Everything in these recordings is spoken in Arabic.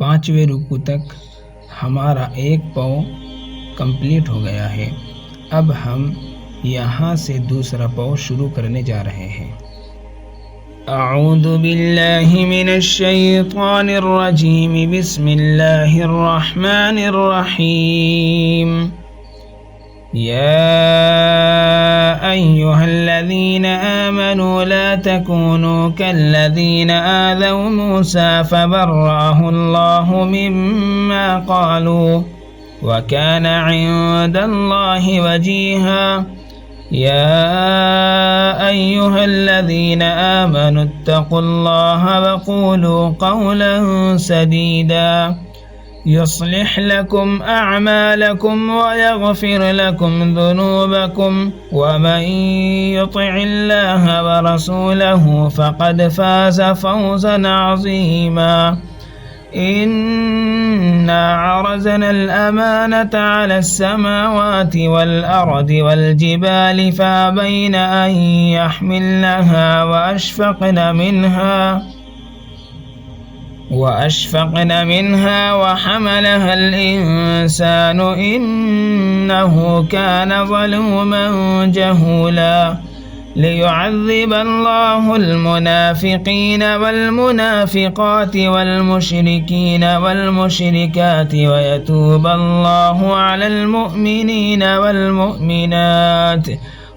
5वें रुकू तक हमारा एक पाँव कंप्लीट हो गया है। अब हम यहाँ से दूसरा पाँव शुरू करने जा रहे हैं। अऊज़ु बिल्लाहि मिनश शैतानिर रजीम, बिस्मिल्लाहिर रहमानिर रहीम। या अय्युहल्लज़ीना आमनू ला तकूनू कल्लज़ीना आज़व मूसा फबर्रअहुल्लाहु मिम्मा क़ालू व कान इंदल्लाहि वजीहा। या अय्युहल्लज़ीना आमनू इत्तक़ुल्लाहा वक़ूलू क़ौलन सदीदा युस्लिह लकुम अअमालकुम व यग़फिर लकुम ज़ुनूबकुम व मन युतिइल्लाहा व रसूलहु फ़क़द फ़ाज़ फ़ौज़न अज़ीमा। इन्ना अरज़ना अल-अमानता अला अस्समावाति वल-अर्द वल-जिबालि फ़अबैन अन यहमिलनहा وأشفقن منها وحملها الإنسان إنه كان ظلوما جهولا ليعذب الله المنافقين والمنافقات والمشركين والمشركات ويتوب الله على المؤمنين والمؤمنات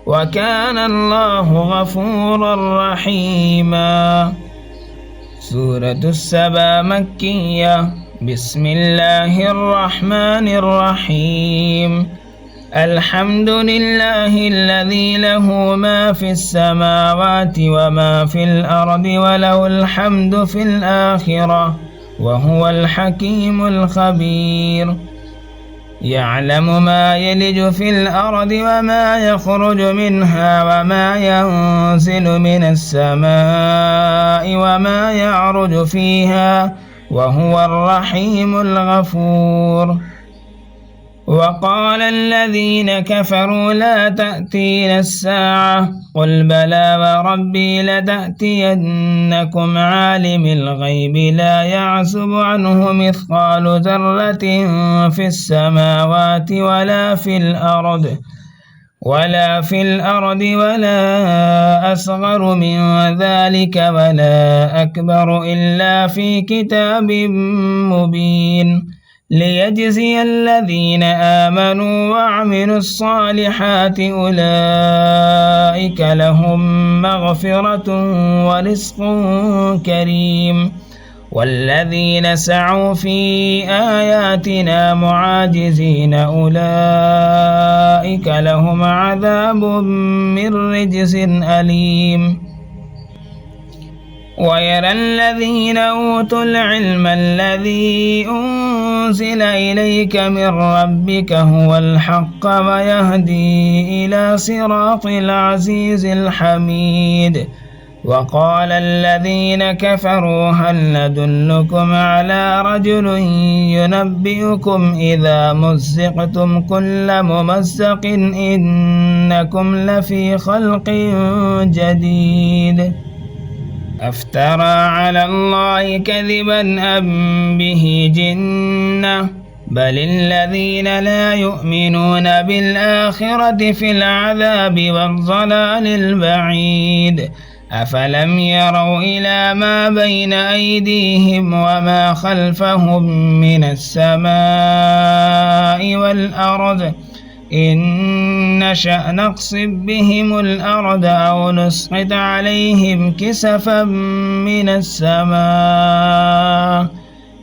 وكان الله غفورا رحيما। سورة السبا مكية। بسم الله الرحمن الرحيم। الحمد لله الذي له ما في السماوات وما في الأرض وله الحمد في الآخرة وهو الحكيم الخبير. يعلم ما يلج في الأرض وما يخرج منها وما ينزل من السماء وما يعرج فيها وهو الرحيم الغفور. وقال الذين كفروا لا تأتينا الساعة قل بلى وربي لتأتينكم عالم الغيب لا يعزب عنه مثقال ذرة في السماوات ولا في الأرض ولا أصغر من ذلك ولا أكبر إلا في كتاب مبين ليجزي الذين آمنوا وعملوا الصالحات أولئك لهم مغفرة ورزق كريم. والذين سعوا في آياتنا معاجزين أولئك لهم عذاب من رجز أليم. ويرى الذين أوتوا العلم الذي أنزل إليك من ربك هو الحق ويهدي إلى صراط العزيز الحميد. وقال الذين كفروا هل ندلكم على رجل ينبئكم إذا مزقتم كل ممزق إنكم لفي خلق جديد. أفترى على الله كذبا أم به جنة بل الذين لا يؤمنون بالآخرة في العذاب والضلال البعيد. أفلم يروا إلى ما بين أيديهم وما خلفهم من السماء والأرض إن نشأ نقصب بهم الأرض أو نسقط عليهم كسفا من السماء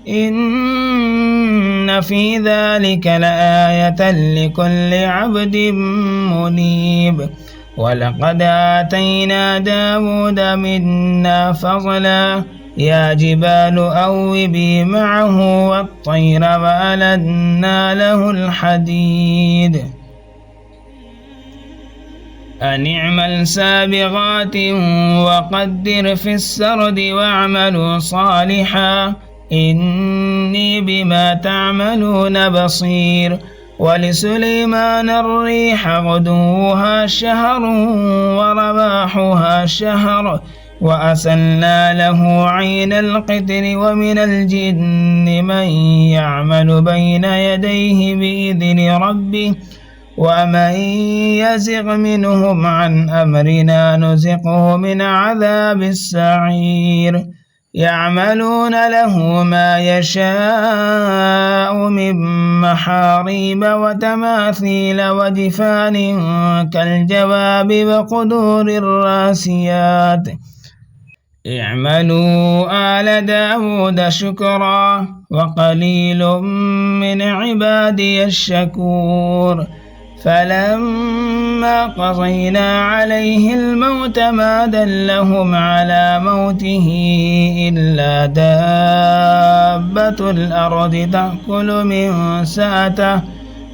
إن في ذلك لآية لكل عبد منيب. ولقد آتينا داود منا فضلا يا جبال أوبي معه والطير وألنا له الحديد أن اعمل سابغات وقدر في السرد واعملوا صالحا إني بما تعملون بصير. ولسليمان الريح غدوها شهر ورواحها شهر وأسلنا له عين القطر ومن الجن من يعمل بين يديه بإذن ربه ومن يزغ منهم عن أمرنا نزقه من عذاب السعير يعملون له ما يشاء من محاريب وتماثيل وجفان كالجواب وقدور الراسيات اعملوا آل داود شكرا وقليل من عبادي الشكور فلما قضينا عليه الموت ما دلهم على موته إلا دابة الأرض تأكل من سأته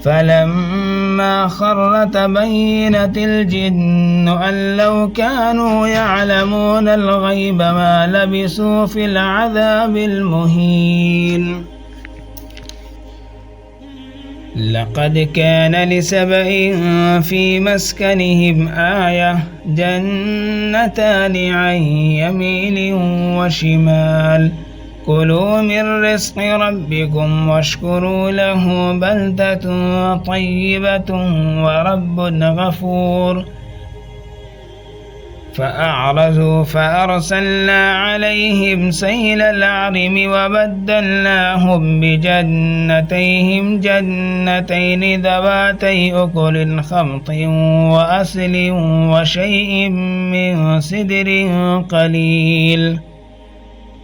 فلما خر تبينت الجن أن لو كانوا يعلمون الغيب ما لبثوا في العذاب المهين لقد كان لسبإ في مسكنهم آية جنتان عن يمين وشمال كلوا من رزق ربكم واشكروا له بلدة طيبة ورب غفور فأعرضوا فأرسلنا عليهم سيل العرم وبدلناهم بجنتيهم جنتين ذواتي أكل خمط وأصل وشيء من سدر قليل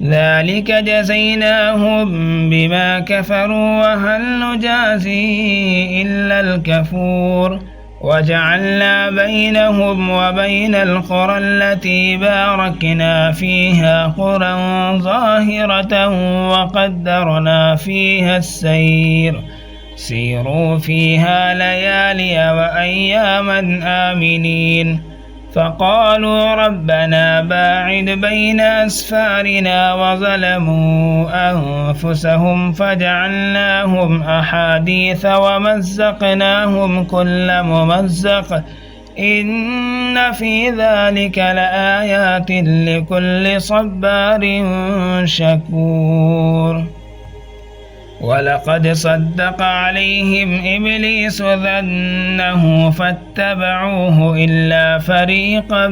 ذلك جزيناهم بما كفروا وهل نجازي إلا الكفور وجعلنا بينهم وبين القرى التي باركنا فيها قرى ظاهرة وقدرنا فيها السير سيروا فيها ليالي وأياما آمنين فقالوا ربنا باعد بين أسفارنا وظلموا أنفسهم فجعلناهم أحاديث ومزقناهم كل ممزق إن في ذلك لآيات لكل صبار شكور ولقد صدق عليهم إبليس ظنه فاتبعوه إلا فريقا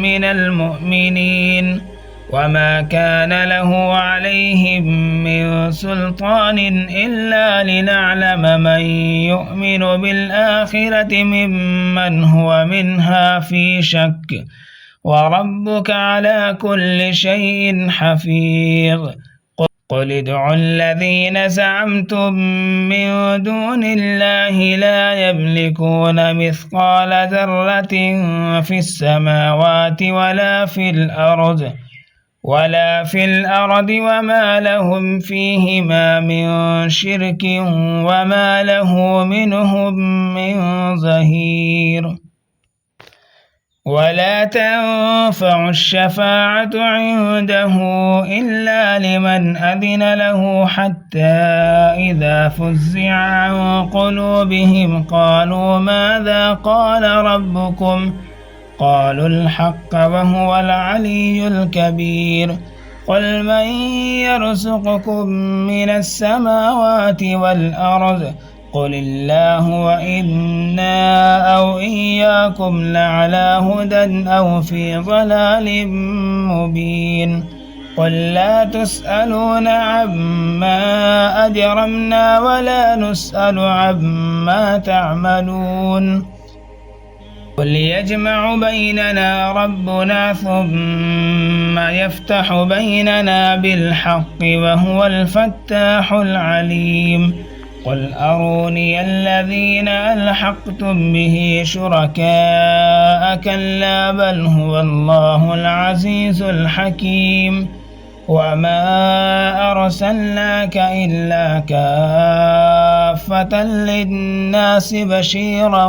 من المؤمنين وما كان له عليهم من سلطان إلا لنعلم من يؤمن بالآخرة ممن هو منها في شك وربك على كل شيء حفيظ قل ادعوا الذين زعمتم من دون الله لا يملكون مثقال ذرة في السماوات ولا في الأرض وما لهم فيهما من شرك وما له منهم من ظهير ولا تنفع الشفاعة عنده إلا لمن أذن له حتى إذا فزع عن قلوبهم قالوا ماذا قال ربكم قالوا الحق وهو العلي الكبير قل من يرزقكم من السماوات والأرض قل الله وإنا أو إياكم لعلى هدى أو في ضلال مبين قل لا تسألون عما أجرمنا ولا نسأل عما تعملون قل يجمع بيننا ربنا ثم يفتح بيننا بالحق وهو الفتاح العليم قل أروني الذين ألحقتم به شركاء كلا بل هو الله العزيز الحكيم وما أرسلناك إلا كافة للناس بشيرا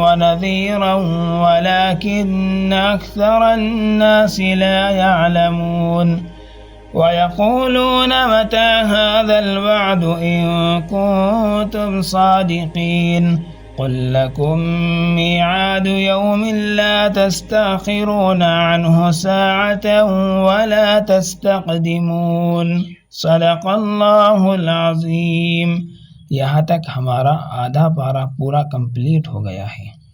ونذيرا ولكن أكثر الناس لا يعلمون ويقولون متى هذا الوعد إن كنتم صادقين قل لكم मियाद यौम ला तस्तखिरून अन्हु साअतन वला तस्तक़दिमून सदक़ल्लाहुल अज़ीम। यहाँ तक हमारा आधा पारा पूरा कंप्लीट हो गया है।